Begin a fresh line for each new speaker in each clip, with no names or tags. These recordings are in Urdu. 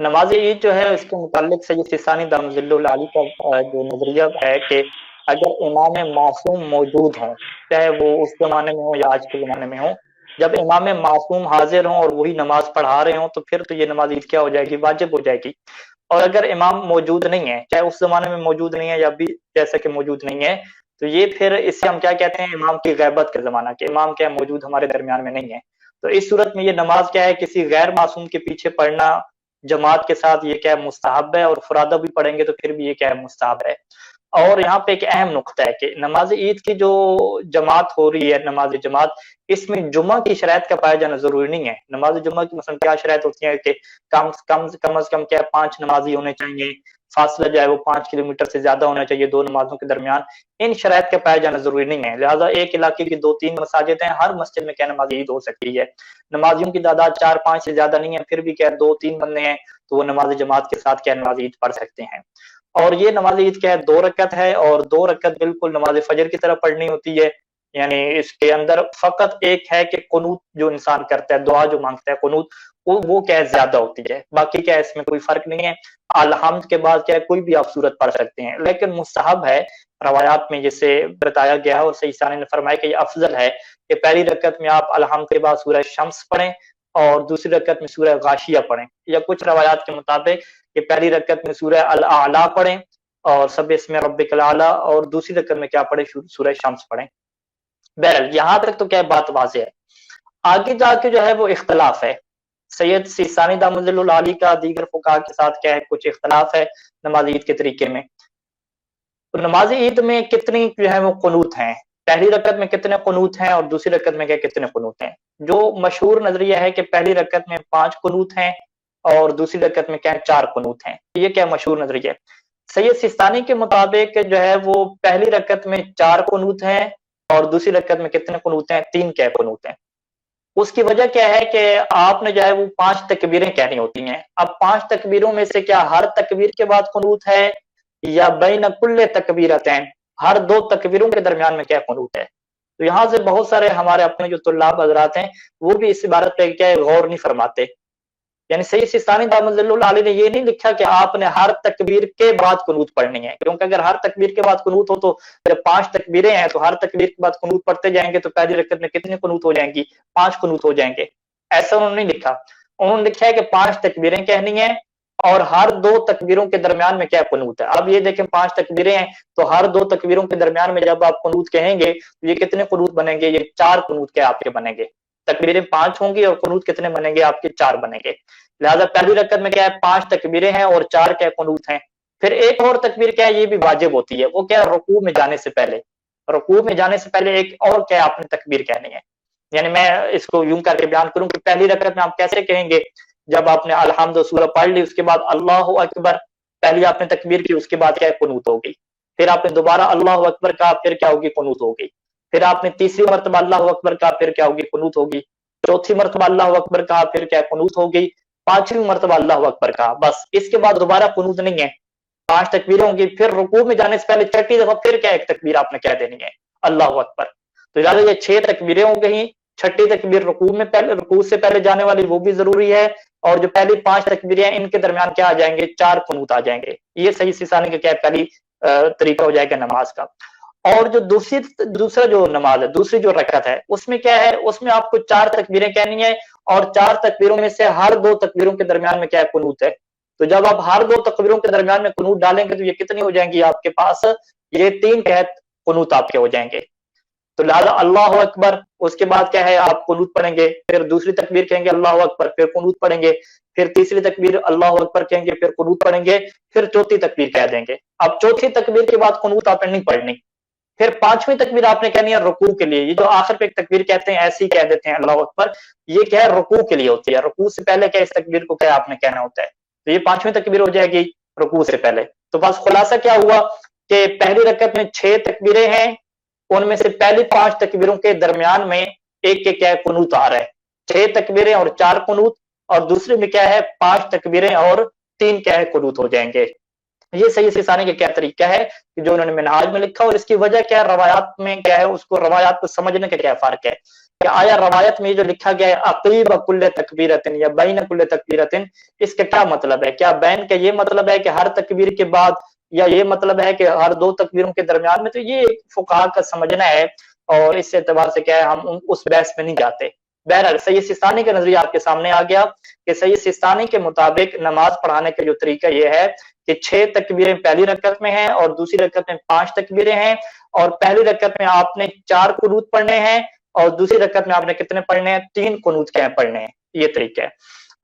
نماز عید جو ہے اس کے متعلق سید سیستانی دامت العالی کا جو نظریہ ہے کہ اگر امام معصوم موجود ہوں، چاہے وہ اس زمانے میں ہوں یا آج کے زمانے میں ہوں، جب امام معصوم حاضر ہوں اور وہی نماز پڑھا رہے ہوں تو پھر تو یہ نماز عید کیا ہو جائے گی، واجب ہو جائے گی۔ اور اگر امام موجود نہیں ہے، چاہے اس زمانے میں موجود نہیں ہے یا ابھی جیسا کہ موجود نہیں ہے، تو یہ پھر اس سے ہم کیا کہتے ہیں، امام کی غیبت کا زمانہ، کہ امام کیا موجود ہمارے درمیان میں نہیں ہے۔ تو اس صورت میں یہ نماز کیا ہے، کسی غیر معصوم کے پیچھے پڑھنا جماعت کے ساتھ یہ کیا ہے، مستحب ہے، اور فرادہ بھی پڑھیں گے تو پھر بھی یہ کیا ہے، مستحب ہے۔ اور یہاں پہ ایک اہم نقطہ ہے کہ نماز عید کی جو جماعت ہو رہی ہے، نماز جماعت، اس میں جمعہ کی شرائط کا پایا جانا ضروری نہیں ہے۔ نماز جمعہ کی مثلا کیا شرائط ہوتی ہے کہ کم از کم کیا 5 نمازی ہونے چاہیے، فاصلہ جو ہے وہ 5 کلومیٹر سے زیادہ ہونا چاہیے دو نمازوں کے درمیان۔ ان شرائط کا پایا جانا ضروری نہیں ہے، لہٰذا ایک علاقے کی 2-3 مساجد ہیں، ہر مسجد میں کیا نماز عید ہو سکتی ہے۔ نمازیوں کی تعداد 4-5 سے زیادہ نہیں ہے، پھر بھی کیا 2-3 بندے ہیں تو وہ نماز جماعت کے ساتھ کیا نماز عید پڑھ سکتے ہیں۔ اور یہ نماز عید کیا ہے، 2 رکعت ہے، اور 2 رکعت بالکل نماز فجر کی طرح پڑھنی ہوتی ہے۔ یعنی اس کے اندر فقط ایک ہے کہ قنوت جو انسان کرتا ہے، دعا جو مانگتا ہے قنوت، وہ کیا ہے زیادہ ہوتی ہے، باقی کیا ہے اس میں کوئی فرق نہیں ہے۔ الحمد کے بعد کیا ہے کوئی بھی آپ صورت پڑھ سکتے ہیں، لیکن مستحب ہے روایات میں جسے بتایا گیا ہے، اور سید ثانی نے فرمایا کہ یہ افضل ہے کہ پہلی رکعت میں آپ الحمد کے بعد سورہ شمس پڑھیں اور دوسری رکعت میں سورہ غاشیہ پڑھیں، یا کچھ روایات کے مطابق کہ پہلی رکعت میں سورہ الاعلیٰ پڑھیں اور سبح اسم ربک الاعلیٰ، اور دوسری رکعت میں کیا پڑھیں، سورہ شمس پڑھیں۔ بہرحال یہاں تک تو کیا بات واضح ہے۔ آگے جا کے جو ہے وہ اختلاف ہے، سید سیستانی دامت العالی کا دیگر فقہا کے ساتھ کیا ہے کچھ اختلاف ہے نماز عید کے طریقے میں۔ تو نماز عید میں کتنی جو ہے وہ قنوت ہیں، پہلی رکعت میں کتنے قنوت ہیں اور دوسری رکعت میں کیا کتنے قنوت ہیں؟ جو مشہور نظریہ ہے کہ پہلی رکعت میں 5 قنوت ہیں اور دوسری رکعت میں کیا 4 قنوت ہیں، یہ کیا مشہور نظریہ ہے۔ سید سیستانی کے مطابق جو ہے وہ پہلی رکعت میں 4 قنوت ہیں اور دوسری رکعت میں کتنے قنوت ہیں، 3 کیا قنوت ہیں۔ اس کی وجہ کیا ہے کہ آپ نے جو ہے وہ 5 تکبیریں کہنی ہوتی ہیں۔ اب 5 تکبیروں میں سے کیا ہر تکبیر کے بعد قنوت ہے یا بین کل تکبیرتین، ہر 2 تکبیروں کے درمیان میں کیا قنوت ہے؟ تو یہاں سے بہت سارے ہمارے اپنے جو طلاب حضرات ہیں وہ بھی اس عبارت پہ کیا غور نہیں فرماتے۔ یعنی سید سیستانی دامت العالی نے یہ نہیں لکھا کہ آپ نے ہر تکبیر کے بعد قنوت پڑھنی ہے، کیونکہ اگر ہر تکبیر کے بعد قنوت ہو تو پھر 5 تکبیریں ہیں تو ہر تکبیر کے بعد قنوت پڑھتے جائیں گے تو پہلی رکعت میں کتنی قنوت ہو جائیں گی، 5 قنوت ہو جائیں گے۔ ایسا انہوں نے نہیں لکھا، انہوں نے لکھا ہے کہ 5 تکبیریں کہنی ہیں اور ہر 2 تکبیروں کے درمیان میں کیا قنوت ہے۔ اب یہ دیکھیں 5 تکبیریں ہیں تو ہر 2 تکبیروں کے درمیان میں جب آپ قنوت کہیں گے تو یہ کتنے قنوت بنیں گے، یہ 4 قنوت کیا آپ کے بنیں گے۔ تکبیریں 5 ہوں گی اور قنوت کتنے بنیں گے آپ کے، 4 بنیں گے۔ لہذا پہلی رکعت میں کیا ہے 5 تکبیریں ہیں اور 4 کیا قنوت ہیں۔ پھر ایک اور تکبیر کیا ہے، یہ بھی واجب ہوتی ہے، وہ کیا ہے رکوع میں جانے سے پہلے، رکوع میں جانے سے پہلے ایک اور کیا آپ نے تکبیر کہنی ہے۔ یعنی میں اس کو یوں کر کے بیان کروں کہ پہلی رکعت میں آپ کیسے کہیں گے، جب آپ نے الحمد سورہ پڑھ لی اس کے بعد اللہ اکبر، پہلی آپ نے تکبیر کی، اس کے بعد کیا قنوت ہو گئی، پھر آپ نے دوبارہ اللہ اکبر کہا، پھر کیا ہوگی قنوت ہو گئی، پھر آپ نے تیسری مرتبہ اللہ اکبر کہا، پھر کیا ہوگی قنوت ہوگی، چوتھی مرتبہ اللہ اکبر کہا، پھر کیا قنوت ہو گئی، 5ویں مرتبہ اللہ اکبر کہا، بس اس کے بعد دوبارہ قنوت نہیں ہے، 5 تکبیریں ہوں گی۔ پھر رکوع میں جانے سے پہلے 6ٹھی دفعہ پھر کیا ایک تکبیر آپ نے کہہ دینی ہے، اللہ اکبر۔ تو لہٰذا یہ 6 تکبیریں ہو گئی، 6ٹھی تکبیر رکوع میں پہلے، رکوع سے پہلے جانے والی وہ بھی ضروری ہے، اور جو پہلی 5 تکبیریں ہیں ان کے درمیان کیا آ جائیں گے، 4 قنوت آ جائیں گے۔ یہ صحیح سیستانی کا کیا پہلی طریقہ ہو جائے گا نماز کا۔ اور جو دوسرا جو نماز ہے، دوسری جو رکعت ہے، اس میں کیا ہے، اس میں آپ کو 4 تکبیریں کہنی ہے اور 4 تکبیروں میں سے ہر 2 تکبیروں کے درمیان میں کیا ہے قنوت ہے۔ تو جب آپ ہر 2 تکبیروں کے درمیان میں قنوت ڈالیں گے تو یہ کتنی ہو جائیں گی آپ کے پاس، یہ 3 قنوت آپ کے ہو جائیں گے۔ تو لہٰذا اللہ اکبر، اس کے بعد کیا ہے آپ قنوت پڑھیں گے، پھر دوسری تکبیر کہیں گے اللہ اکبر، پھر قنوت پڑھیں گے، پھر تیسری تکبیر اللہ اکبر کہیں گے، پھر قنوت پڑھیں گے، پھر چوتھی تکبیر کہہ دیں گے۔ اب چوتھی تکبیر کے بعد قنوت آپ نے نہیں پڑھنی، پھر 5ویں تکبیر آپ نے کہنی ہے رکوع کے لیے۔ یہ جو آخر پہ ایک تکبیر کہتے ہیں ایسی کہہ دیتے ہیں اللہ اکبر، یہ کیا ہے رکوع کے لیے ہوتی ہے، رکوع سے پہلے کیا اس تکبیر کو کیا آپ نے کہنا ہوتا ہے، تو یہ 5ویں تکبیر ہو جائے گی رکوع سے پہلے۔ تو بس خلاصہ کیا ہوا کہ پہلی رکعت میں 6 تکبیریں ہیں، ان میں سے پہلی 5 تکبیروں کے درمیان میں ایک کے کیا قنوت آ رہا ہے، 6 تکبیریں اور 4 قنوت، اور دوسرے میں کیا ہے 5 تکبیریں اور 3 کیا ہے قنوت ہو جائیں گے۔ یہ صحیح سیستانی کا کیا طریقہ ہے کہ جو انہوں نے منہاج میں لکھا، اور اس کی وجہ کیا ہے، روایات میں کیا ہے، اس کو روایات کو سمجھنے کا کیا فرق ہے کہ آیا روایت میں جو لکھا گیا ہے عقیب کل تکبیرتن یا بین کل تکبیرتن، اس کا کیا مطلب ہے؟ کیا بین کا یہ مطلب ہے کہ ہر تکبیر کے بعد، یا یہ مطلب ہے کہ ہر دو تکبیروں کے درمیان میں؟ تو یہ فقہا کا سمجھنا ہے، اور اس اعتبار سے کیا ہے ہم اس بحث میں نہیں جاتے۔ بہرحال سید سستانی کا نظریہ آپ کے سامنے آ گیا کہ سید سستانی کے مطابق نماز پڑھانے کا جو طریقہ یہ ہے کہ 6 تکبیریں پہلی رکعت میں ہیں اور دوسری رکعت میں 5 تکبیریں ہیں، اور پہلی رکعت میں آپ نے 4 قنوت پڑھنے ہیں اور دوسری رکعت میں آپ نے کتنے پڑھنے ہیں؟ 3 قنوت کے پڑھنے ہیں۔ یہ طریقہ ہے۔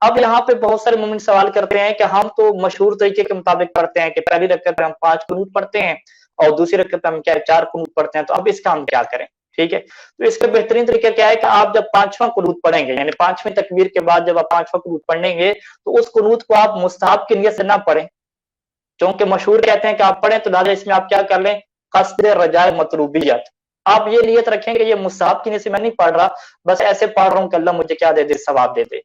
اب یہاں پہ بہت سارے مومن سوال کرتے ہیں کہ ہم تو مشہور طریقے کے مطابق پڑھتے ہیں کہ پہلی رکعت میں ہم 5 قنوت پڑھتے ہیں اور دوسری رکعت میں ہم کیا ہے 4 قنوت پڑھتے ہیں، تو اب اس کا ہم کیا کریں؟ ٹھیک ہے، تو اس کا بہترین طریقہ کیا ہے کہ آپ جب 5واں قنوت پڑھیں گے، یعنی 5ویں تکبیر کے بعد جب آپ 5واں قنوت پڑھیں گے تو اس قنوت کو آپ مستحب کی نیت سے نہ پڑھیں، چونکہ مشہور کہتے ہیں کہ آپ پڑھیں تو لہٰذا اس میں آپ کیا کر لیں؟ قصد رجائے مطلوبیت، آپ یہ نیت رکھیں کہ یہ مستحب کی نیت سے میں نہیں پڑھ رہا، بس ایسے پڑھ رہا ہوں کہ اللہ مجھے کیا دے دے؟ ثواب دے دے۔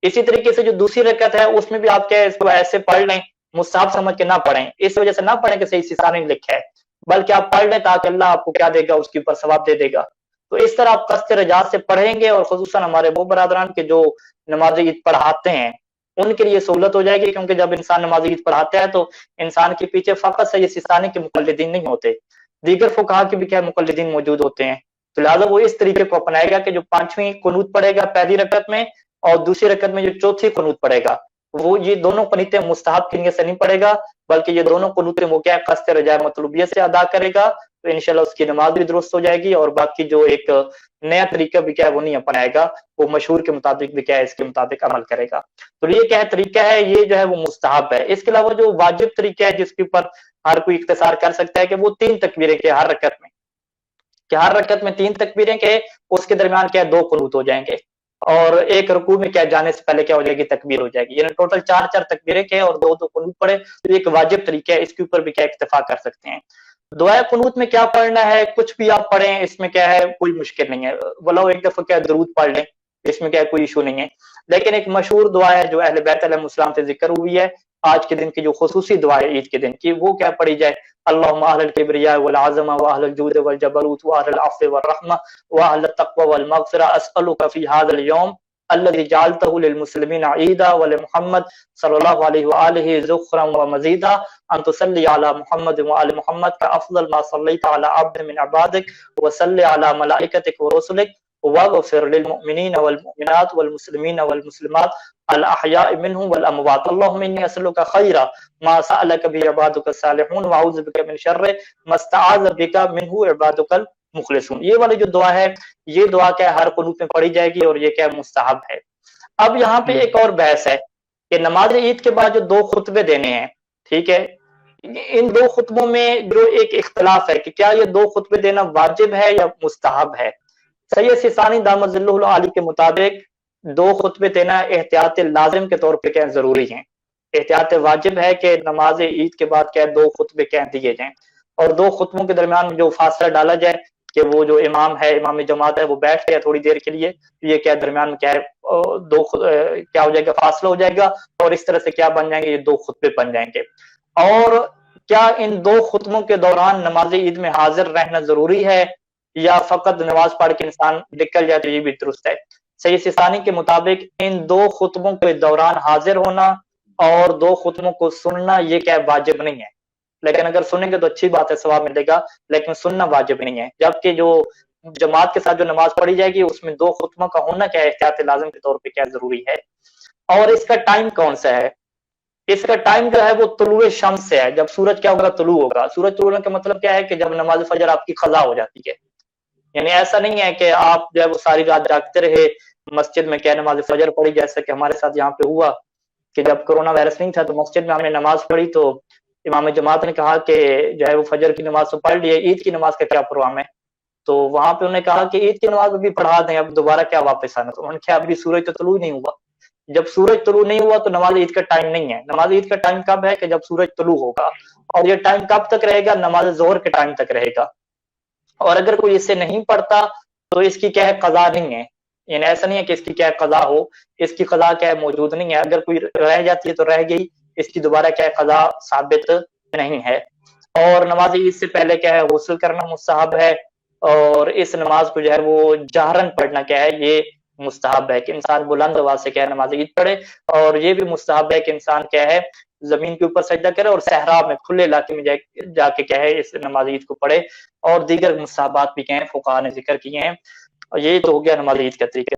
اسی طریقے سے جو دوسری رکعت ہے اس میں بھی آپ کیا ہے اس کو ایسے پڑھ لیں، مستحب سمجھ کے نہ پڑھیں، اس وجہ سے نہ پڑھیں کہ سید سستانی نے لکھا ہے، بلکہ آپ پڑھ لیں تاکہ اللہ آپ کو کیا دے گا؟ اس کے اوپر ثواب دے دے گا۔ تو اس طرح آپ قصد رجا سے پڑھیں گے، اور خصوصاً ہمارے وہ برادران کے جو نماز عید پڑھاتے ہیں ان کے لیے سہولت ہو جائے گی، کیونکہ جب انسان نماز عید پڑھاتا ہے تو انسان کے پیچھے فقط سید سستانی کے مقلدین نہیں ہوتے، دیگر فقہا کے بھی کیا مقلدین موجود ہوتے ہیں، تو لہٰذا وہ اس طریقے کو اپنائے گا کہ جو 5ویں قنوت پڑھے گا پہلی رکعت میں اور دوسری رکعت میں جو 4تھی قنوت پڑھے گا، وہ یہ دونوں قنوتیں مستحب کی نیت سے نہیں پڑھے گا، بلکہ یہ دونوں قنوتیں وہ کیا قصد رجاء مطلوبیت سے ادا کرے گا، تو انشاءاللہ اس کی نماز بھی درست ہو جائے گی، اور باقی جو ایک نیا طریقہ بھی کیا ہے وہ نہیں اپنائے گا، وہ مشہور کے مطابق بھی کیا ہے اس کے مطابق عمل کرے گا۔ تو یہ کیا ہے طریقہ ہے، یہ جو ہے وہ مستحب ہے۔ اس کے علاوہ جو واجب طریقہ ہے جس کے اوپر ہر کوئی اختصار کر سکتا ہے کہ وہ 3 تکبیریں کے ہر رکعت میں، کہ ہر رکعت میں 3 تکبیریں کے اس کے درمیان کیا 2 قنوت ہو جائیں گے، اور ایک رکوع میں کیا جانے سے پہلے کیا ہو جائے گی؟ تکبیر ہو جائے گی، یعنی ٹوٹل 4 تکبیریں کے اور 2 قنوت پڑے، تو ایک واجب طریقہ ہے، اس کے اوپر بھی کیا اکتفا کر سکتے ہیں۔ دعائے قنوت میں کیا پڑھنا ہے؟ کچھ بھی آپ پڑھیں، اس میں کیا ہے کوئی مشکل نہیں ہے، ولو ایک دفعہ کیا درود پڑھ لیں، اس میں کیا کوئی ایشو نہیں ہے، لیکن ایک مشہور دعا ہے جو اہل بیت علیہ السلام سے ذکر ہوئی ہے آج کے دن کی، جو خصوصی دعا ہے عید کے دن کی، وہ کیا پڑھی جائے؟ اللہم اہل الکبریاء والعظمہ واہل الجود والجبروت واہل العفو والرحمہ واہل التقوی والمغفرہ اسألک فی ھذا اليوم الذي جعلته للمسلمین عیدا ولمحمد صلی اللہ علیہ وآلہ ذخرا ومزیدا ان تصلی علی محمد وآل محمد کا افضل ما صلیت علی عبد من عبادک وصلی علی ملائکتک ورسلک واغفر للمؤمنین والمؤمنات والمسلمین والمسلمات الاحیاء منهم والاموات اللهم انی اسألک خیر ما سألک به عبادک الصالحون واعوذ بک من شر ما استعاذ بک منه عبادک مخلصون۔ یہ والی جو دعا ہے، یہ دعا کیا ہر قنوت میں پڑھی جائے گی، اور یہ کیا مستحب ہے۔ اب یہاں پہ ایک اور بحث ہے کہ نماز عید کے بعد جو 2 خطبے دینے ہیں، ٹھیک ہے، ان 2 خطبوں میں جو ایک اختلاف ہے کہ کیا یہ 2 خطبے دینا واجب ہے یا مستحب ہے۔ سید سستانی دامت ظلہ العالی کے مطابق 2 خطبے دینا احتیاط لازم کے طور پہ کیا ضروری ہیں، احتیاط واجب ہے کہ نماز عید کے بعد کیا 2 خطبے کیا دیے جائیں، اور 2 خطبوں کے درمیان جو فاصلہ ڈالا جائے کہ وہ جو امام ہے، امام جماعت ہے، وہ بیٹھ گیا تھوڑی دیر کے لیے، یہ کیا درمیان میں کیا ہے کیا ہو جائے گا؟ فاصلہ ہو جائے گا، اور اس طرح سے کیا بن جائیں گے؟ یہ 2 خطبے بن جائیں گے۔ اور کیا ان 2 خطبوں کے دوران نماز عید میں حاضر رہنا ضروری ہے، یا فقط نماز پڑھ کے انسان نکل جائے تو یہ بھی درست ہے؟ سید سستانی کے مطابق ان 2 خطبوں کے دوران حاضر ہونا اور 2 خطبوں کو سننا یہ کیا واجب نہیں ہے، لیکن اگر سنیں گے تو اچھی بات ہے، ثواب ملے گا، لیکن سننا واجب نہیں ہے۔ جبکہ جو جماعت کے ساتھ جو نماز پڑھی جائے گی اس میں 2 خطبوں کا ہونا کیا ہے احتیاط لازم کے طور پہ کیا ضروری ہے۔ اور اس کا ٹائم کون سا ہے؟ اس کا ٹائم جو ہے وہ طلوع شمس سے ہے، جب سورج کیا ہوگا؟ طلوع ہوگا۔ سورج طلوع ہونے کا مطلب کیا ہے کہ جب نماز فجر آپ کی قضا ہو جاتی ہے، یعنی ایسا نہیں ہے کہ آپ جو ہے وہ ساری رات جاگتے رہے مسجد میں کیا نماز فجر پڑھی، جیسا کہ ہمارے ساتھ یہاں پہ ہوا کہ جب کرونا وائرس نہیں تھا تو مسجد میں ہم نے نماز پڑھی، تو امام جماعت نے کہا کہ جو ہے وہ فجر کی نماز تو پڑھ لی ہے، عید کی نماز کا کیا پروگرام ہے؟ تو وہاں پہ انہوں نے کہا کہ عید کی نماز بھی پڑھا دیں، اب دوبارہ کیا واپس آنا؟ تو انہوں نے کہا ابھی سورج تو طلوع نہیں ہوا، جب سورج طلوع نہیں ہوا تو نماز عید کا ٹائم نہیں ہے۔ نماز عید کا ٹائم کب ہے؟ کہ جب سورج طلوع ہوگا، اور یہ ٹائم کب تک رہے گا؟ نماز ظہر کے ٹائم تک رہے گا۔ اور اگر کوئی اس سے نہیں پڑھتا تو اس کی کیا ہے قضا نہیں ہے، یعنی ایسا نہیں ہے کہ اس کی کیا ہے قضا ہو، اس کی قضا کیا ہے موجود نہیں ہے، اگر کوئی رہ جاتی ہے تو رہ گئی، اس کی دوبارہ کیا ہے قضا ثابت نہیں ہے۔ اور نماز عید سے پہلے کیا ہے غسل کرنا مستحب ہے، اور اس نماز کو جو ہے وہ جہرن پڑھنا کیا ہے یہ مستحب ہے کہ انسان بلند آواز سے کیا ہے نماز عید پڑھے، اور یہ بھی مستحب ہے کہ انسان کیا ہے زمین کے اوپر سجدہ کرے اور صحرا میں کھلے علاقے میں جا کے کیا ہے اس نماز عید کو پڑھے، اور دیگر مستحبات بھی کیا ہیں فقہاء نے ذکر کیے ہیں، اور یہ تو ہو گیا نماز عید کا طریقہ۔